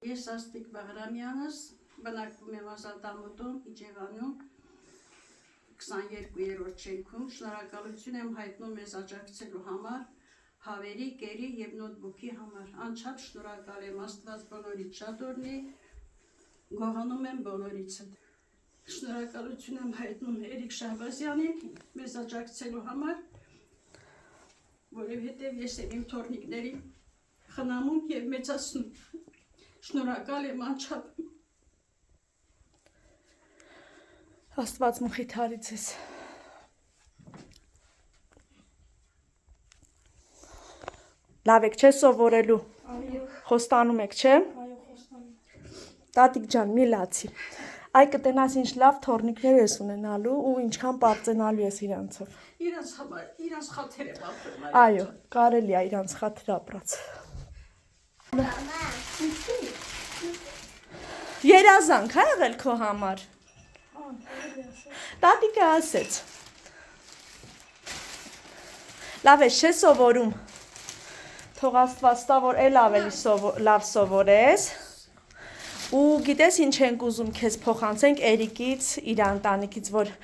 Ես Աստիկ Բաղրամյանս բնակվում եմ Ազատամուտում, Իջևանում, 22-րդ շենքում, շնորհակալություն եմ հայտնում մեզ աջակցելու համար, հավերի, կերի և նոթբուքի համար, անչափ շնորհակալ եմ, Աստված բոլորից շատ օրհնի, գոհանում եմ բոլորիցդ։ Շնորհակալություն եմ հայտնում Էրիկ Շահբազյանին մեզ աջակցելու համար, որովհետև ես եմ իմ թոռնիկներին խնամում և մեծացնում։ Շնորհակալ եմ անչափ։ Աստված մխիթարի ձեզ։ Լավ եք, չէ՞ սովորելու։ Այո։ Խոստանում եք, չէ՞։ Այո, խոստանում։ Տատիկ ջան, մի լացի։ Այ կտենաս ինչ լավ թոռնիկներ ես ունենալու ու ինչքան պարծենալու ես իրանցով։ Իրանց համար, իրանց խաթեր եմ ապրում։ Այո, կարելի է իրանց խաթր ապրած։ Երազանք հա եղել քո համար։ Տատիկը ասեց։ Լավ է, չէ սովորում։ Թող Աստված տա, որ էլ ավելի լավ սովորես։ Ու գիտես ինչ ենք ուզում քեզ փոխանցենք Էրիկից, իր ընտանիքից, որ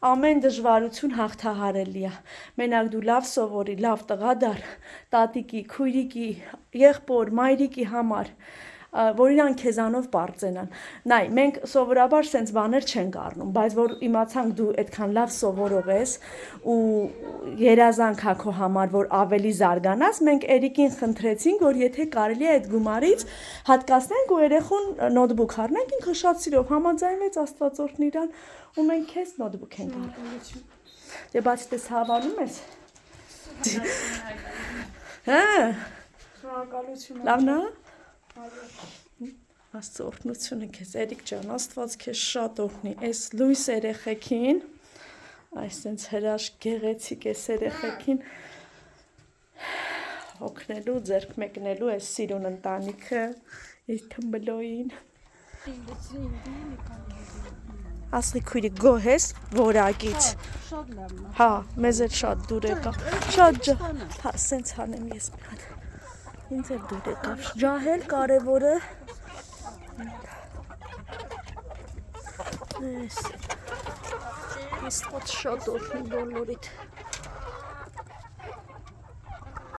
ամեն դժվարություն հաղթահարելի է։ Մենակ դու լավ սովորի, լավ տղա դար, տատիկի, քույրիկի, եղբոր, մայրիկի համար, որ իրանք քեզանով պարծենան։ Նայ, մենք սովորաբար սենց բաներ չենք առնում, բայց որ իմացանք դու այդքան լավ սովորող ես ու երազանք ա քո համար, որ ավելի զարգանաս, մենք Էրիկին խնդրեցինք, որ եթե կարելի է այդ գումարից հատկացնենք ու երեխուն նոթբուք առնենք, ինքը շատ սիրով համաձայնվեց, Աստված օրհնի իրան, ու մենք քեզ նոթբուք ենք առել։ Դե բացի դες հավանում ես։ Հա։ Շնորհակալություն։ Լավն է։ Աստծո օրհնությունը քեզ, Էրիկ ջան, Աստված քեզ շատ օրհնի։ Այս լույս երեխեքին, այս sense հրաշք գեղեցիկ էս երեխեքին օգնելու, ձեռք մեկնելու այս սիրուն ընտանիքը, իր թմբլոյին։ Ասի քույրի գոհ ես որակից։ Շատ լավն է։ Հա, մեզ էլ շատ դուր եկավ։ Շատ հա, սենց հանեմ ես մի հատ։ Ինձ էլ դուր եկավ։ Ջահել կարևորը։ Ես Աստված շատ օրհնի բոլորիդ։